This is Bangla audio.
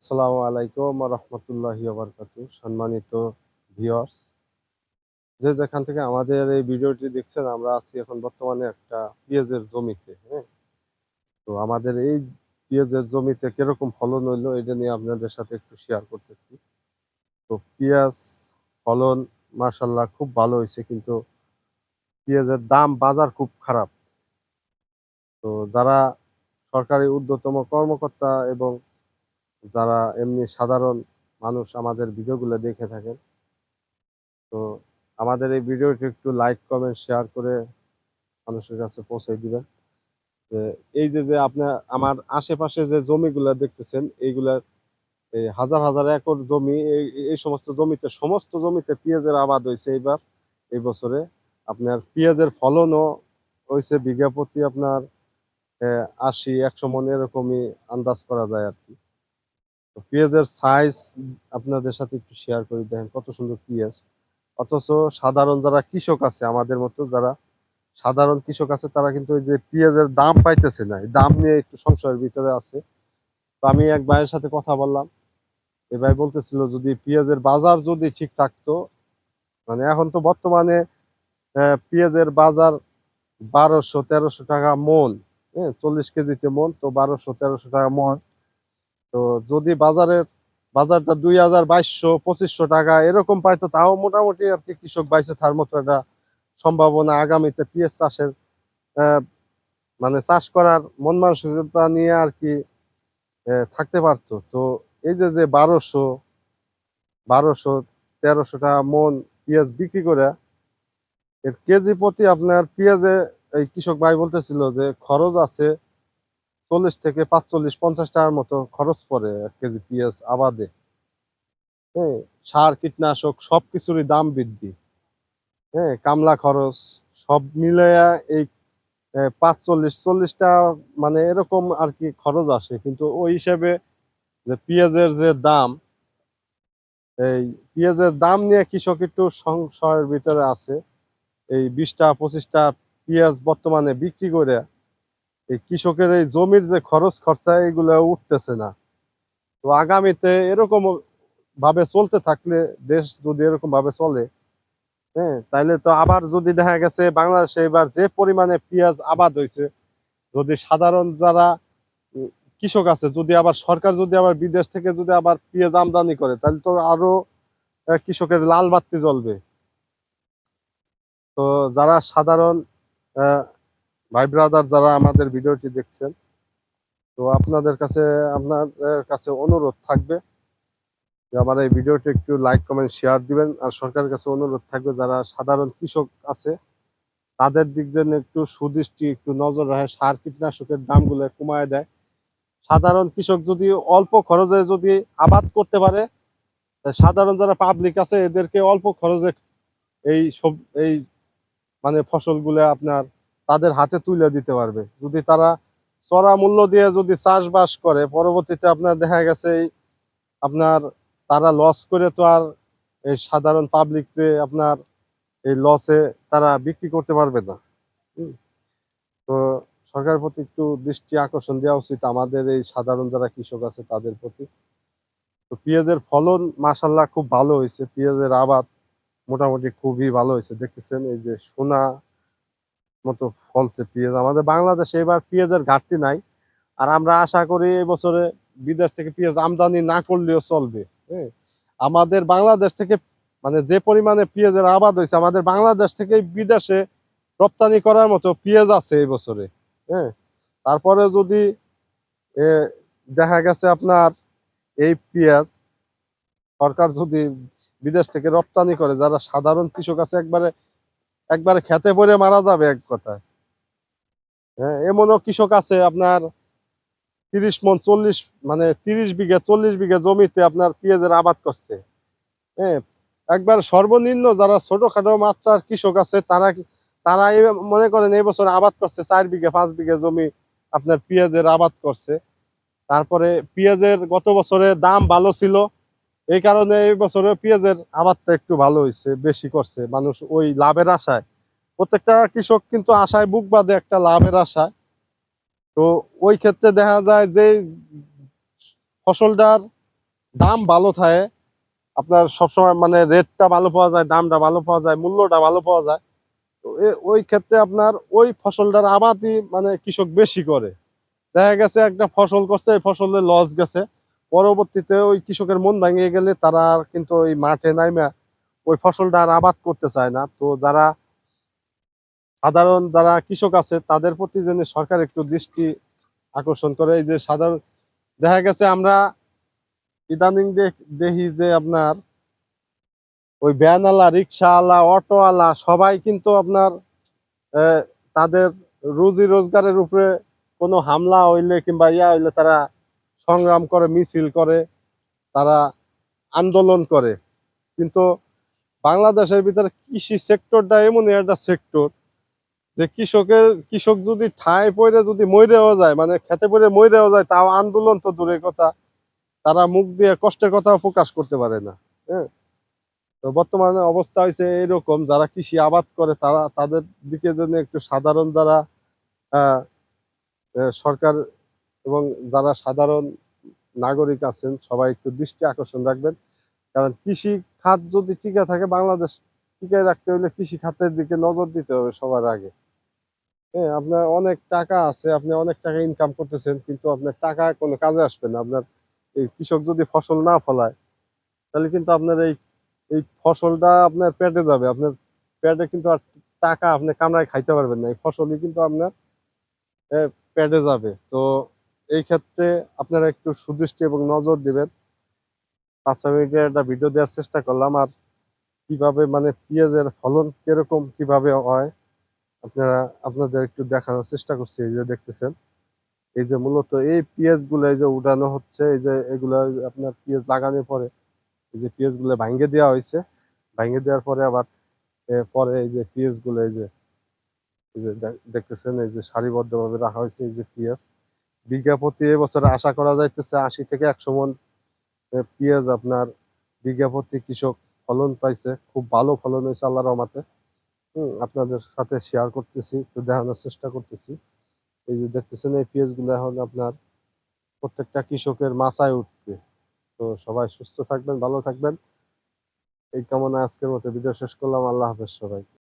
আসসালামু আলাইকুম রহমতুল্লাহি সম্মানিত ভিউয়ার্স, যে যেখান থেকে আমাদের এই ভিডিওটি দেখছেন, আমরা আছি এখন বর্তমানে একটা পেঁয়াজের জমিতে। হ্যাঁ, তো আমাদের এই পেঁয়াজের জমিতে কিরকম ফলন হইলো এটা নিয়ে আপনাদের সাথে একটু শেয়ার করতেছি। তো পেঁয়াজ ফলন মাশাল্লাহ খুব ভালো হয়েছে, কিন্তু পেঁয়াজের দাম বাজার খুব খারাপ। তো যারা সরকারি ঊর্ধ্বতম কর্মকর্তা এবং যারা এমনি সাধারণ মানুষ আমাদের ভিডিওগুলো দেখে থাকেন, তো আমাদের এই ভিডিওটি একটু লাইক কমেন্ট শেয়ার করে মানুষের কাছে পৌঁছে দিবেন। যে এই যে আপনার আমার আশেপাশে যে জমিগুলা দেখতেছেন, এইগুলার এই হাজার হাজার একর জমি, এই সমস্ত জমিতে পেঁয়াজের আবাদ হয়েছে এইবার, এই বছরে আপনার পেঁয়াজের ফলনও হয়েছে বিঘা প্রতি আপনার ৮০-১০০ মন এরকমই আন্দাজ করা যায় আর কি। তো পেঁয়াজের সাইজ আপনাদের সাথে একটু শেয়ার করে, দেখেন কত সুন্দর পেঁয়াজ। অথচ সাধারণ যারা কৃষক আছে, আমাদের মতো যারা সাধারণ কৃষক আছে, তারা কিন্তু ওই যে পেঁয়াজের দাম পাইতেছে না, এই দাম নিয়ে একটু সংশয়ের ভিতরে আছে। তো আমি এক ভাইয়ের সাথে কথা বললাম, এই ভাই বলতেছিল যদি পেঁয়াজের বাজার যদি ঠিক থাকতো, মানে এখন তো বর্তমানে পেঁয়াজের বাজার ১২০০-১৩০০ টাকা মন। হ্যাঁ, ৪০ কেজিতে মন, তো ১২০০-১৩০০ টাকা মন। তো যদি বাজারটা ২,২০০-২৫০০ টাকা এরকম পাইতো, তাও মোটামুটি আর কি কৃষক বাইচে থাকার মতো একটা সম্ভাবনা আগামীতে পেঁয়াজ চাষের আহ, মানে চাষ করার মন মানসিকতা নিয়ে আর কি থাকতে পারতো। তো এই যে ১২০০ ১২০০ ১৩০০ টাকা মন পেঁয়াজ বিক্রি করে, এর কেজি প্রতি আপনার পেঁয়াজে, এই কৃষক ভাই বলতেছিল যে খরচ আছে ৪০ থেকে ৪৫-৫০ টাকার মতো খরচ পড়ে ১ কেজি পেঁয়াজ আবাদে। হ্যাঁ, সার কীটনাশক সবকিছুরই দাম বৃদ্ধি। হ্যাঁ, কামলা খরচ সব মিলাইয়া এই ৪৫-৪০ টা মানে এরকম আর কি খরচ আসে। কিন্তু ওই হিসেবে যে পেঁয়াজের যে দাম, এই পেঁয়াজের দাম নিয়ে কৃষক একটু সংশয়ের ভিতরে আছে। এই ২০ টা ২৫ টা পেঁয়াজ বর্তমানে বিক্রি করে এই কৃষকের এই জমির যে খরচ খরচা, এগুলো উঠতেছে না। তো আগামীতে এরকম ভাবে চলতে থাকলে, দেশ যদি এরকম ভাবে চলে, হ্যাঁ, তাইলে তো আবার যদি দেখা গেছে বাংলাদেশে এবার যে পরিমাণে পেঁয়াজ আবাদ হয়েছে, যদি সাধারণ যারা উম, কৃষক আছে, যদি আবার সরকার যদি আবার বিদেশ থেকে যদি আবার পেঁয়াজ আমদানি করে, তাহলে তো আরো কৃষকের লাল বাত্তি জ্বলবে। তো যারা সাধারণ আহ, ভাই ব্রাদার যারা আমাদের ভিডিওটি দেখছেন, তো আপনাদের কাছে অনুরোধ থাকবে যে আমার এই ভিডিওটি একটু লাইক কমেন্ট শেয়ার দিবেন। আর সরকারের কাছে অনুরোধ থাকবে যারা সাধারণ কৃষক আছে, তাদের দিক যেন একটু সুদৃষ্টি, একটু নজর রাখে, সার কীটনাশকের দামগুলো কমায় দেয়। সাধারণ কৃষক যদি অল্প খরচে যদি আবাদ করতে পারে, সাধারণ যারা পাবলিক আছে এদেরকে অল্প খরচে এই সব এই মানে ফসলগুলো আপনার তাদের হাতে তুলে দিতে পারবে। যদি তারা চড়া মূল্য দিয়ে যদি চাষবাস করে, পরবর্তীতে আপনার দেখা গেছে এই আপনার তারা লস করে তো আর এই সাধারণ পাবলিককে আপনার এই লসে তারা বিক্রি করতে পারবে না। হুম। তো সরকারের প্রতি একটু দৃষ্টি আকর্ষণ দেওয়া উচিত আমাদের এই সাধারণ যারা কৃষক আছে তাদের প্রতি। তো পেঁয়াজের ফলন মাশাল্লাহ খুব ভালো হয়েছে, পেঁয়াজের আবাদ মোটামুটি খুবই ভালো হয়েছে। দেখতেছেন এই যে সোনা মতো ফলছে পেঁয়াজ। আমাদের বাংলাদেশে এবার পেঁয়াজের ঘাটতি নাই। আর আমরা আশা করি এই বছরে বিদেশ থেকে পেঁয়াজ আমদানি না করলেও চলবে। হ্যাঁ, আমাদের বাংলাদেশ থেকে মানে যে পরিমাণে পেঁয়াজের আবাদ হয়েছে, আমাদের বাংলাদেশ থেকে বিদেশে রপ্তানি করার মতো পেঁয়াজ আছে এই বছরে। হ্যাঁ, তারপরে যদি এ, দেখা গেছে আপনার এই পেঁয়াজ সরকার যদি বিদেশ থেকে রপ্তানি করে, যারা সাধারণ কৃষক আছে একবারে একবারে খেতে পড়ে মারা যাবে এক কথায়। হ্যাঁ, এমনও কৃষক আছে আপনার ৩০ মণ ৪০ মানে ৩০ বিঘা ৪০ বিঘা জমিতে আপনার পেঁয়াজের আবাদ করছে। হ্যাঁ, একবার সর্বনিম্ন যারা ছোটখাটো মাত্রার কৃষক আছে, তারা তারা মনে করেন এই বছর আবাদ করছে ৪ বিঘা ৫ বিঘা জমি আপনার পেঁয়াজের আবাদ করছে। তারপরে পেঁয়াজের গত বছরে দাম ভালো ছিল, এই কারণে এই বছরে পেঁয়াজের আবাদটা একটু ভালো হয়েছে, বেশি করছে মানুষ ওই লাভের আশায়। প্রত্যেকটা কৃষক কিন্তু আশায় বুক বাঁধে একটা লাভের আশায়। তো ওই ক্ষেত্রে দেখা যায় যে ফসলটার দাম ভালো থাকে, আপনার সবসময় মানে রেটটা ভালো পাওয়া যায়, দামটা ভালো পাওয়া যায়, মূল্যটা ভালো পাওয়া যায়। তো ওই ক্ষেত্রে আপনার ওই ফসলটার আবাদই মানে কৃষক বেশি করে। দেখা গেছে একটা ফসল করছে, এই ফসলে লস গেছে, পরবর্তীতে ওই কৃষকের মন ভেঙে গেলে তারা আর কিন্তু ওই মাঠে নাইমা ওই ফসলটা আর আবাদ করতে চায় না। তো যারা সাধারণ যারা কৃষক আছে তাদের প্রতি যেন সরকার একটু দৃষ্টি আকর্ষণ করে। এই যে সাধারণ দেখা গেছে আমরা ইদানিং দেখি যে আপনার ওই ভ্যানওয়ালা, রিক্সাওয়ালা, অটোওয়ালা সবাই কিন্তু আপনার আহ, তাদের রুজি রোজগারের উপরে কোনো হামলা হইলে কিংবা ইয়া হইলে তারা সংগ্রাম করে, মিছিল করে, তারা আন্দোলন করে। কিন্তু বাংলাদেশের ভিতরে কৃষি সেক্টরটা এমনই একটা সেক্টর যে কৃষক যদি ঠায় পড়ে যদি মরেও যায়, মানে খেতে পড়ে মরেও যায়, তাও আন্দোলন তো দূরের কথা, তারা মুখ দিয়ে কষ্টের কথা প্রকাশ করতে পারে না। হ্যাঁ, তো বর্তমানে অবস্থা হয়েছে এরকম, যারা কৃষি আবাদ করে তারা তাদের দিকে যেন একটু সাধারণ যারা আহ, সরকার এবং যারা সাধারণ নাগরিক আছেন সবাই একটু দৃষ্টি আকর্ষণ রাখবেন। কারণ কৃষি খাত যদি টিকে থাকে, বাংলাদেশ টিকে রাখতে হলে কৃষি খাতের দিকে নজর দিতে হবে সবার আগে। হ্যাঁ, আপনার অনেক টাকা আছে, আপনি অনেক টাকা ইনকাম করতেছেন, কিন্তু আপনার টাকা কোনো কাজে আসবে না। আপনার এই কৃষক যদি ফসল না ফলায়, তাহলে কিন্তু আপনার এই এই ফসলটা আপনার পেটে যাবে, আপনার পেটে কিন্তু আর টাকা আপনি কামড়ায় খাইতে পারবেন না, এই ফসলই কিন্তু আপনার পেটে যাবে। তো এই ক্ষেত্রে আপনারা একটু সুদৃষ্টি এবং নজর দিবেন। 5 মিনিটের একটা ভিডিও দেওয়ার চেষ্টা করলাম, আর কিভাবে মানে পেঁয়াজের ফলন কিরকম কিভাবে হয় আপনারা আপনাদের একটু দেখানোর চেষ্টা করছি। এই যে দেখতেছেন, এই যে মূলত এই পেঁয়াজ গুলো এই যে উঠানো হচ্ছে, এই যে এগুলা আপনার পেঁয়াজ লাগানোর পরে এই যে পেঁয়াজ গুলো ভাঙ্গে দেওয়া হয়েছে, ভাঙ্গে দেওয়ার পরে আবার পরে এই যে পেঁয়াজ গুলো এই যে দেখতেছেন, এই যে সারিবদ্ধভাবে রাখা হয়েছে এই যে পেঁয়াজ। বিঘা প্রতি এবছর আশা করা যাইতেছে 80 থেকে 100 মণ পেঁয়াজ আপনার বিঘা প্রতি কৃষক ফলন পাইছে। খুব ভালো ফলন হয়েছে আল্লাহর রহমতে। আপনাদের সাথে শেয়ার করতেছি, একটু দেখানোর চেষ্টা করতেছি। এই যে দেখতেছেন এই পেঁয়াজ গুলো এখন আপনার প্রত্যেকটা কৃষকের মাথায় উঠবে। তো সবাই সুস্থ থাকবেন, ভালো থাকবেন, এই কামনা আজকের মতো ভিডিও শেষ করলাম। আল্লাহ হাফেজ সবাই।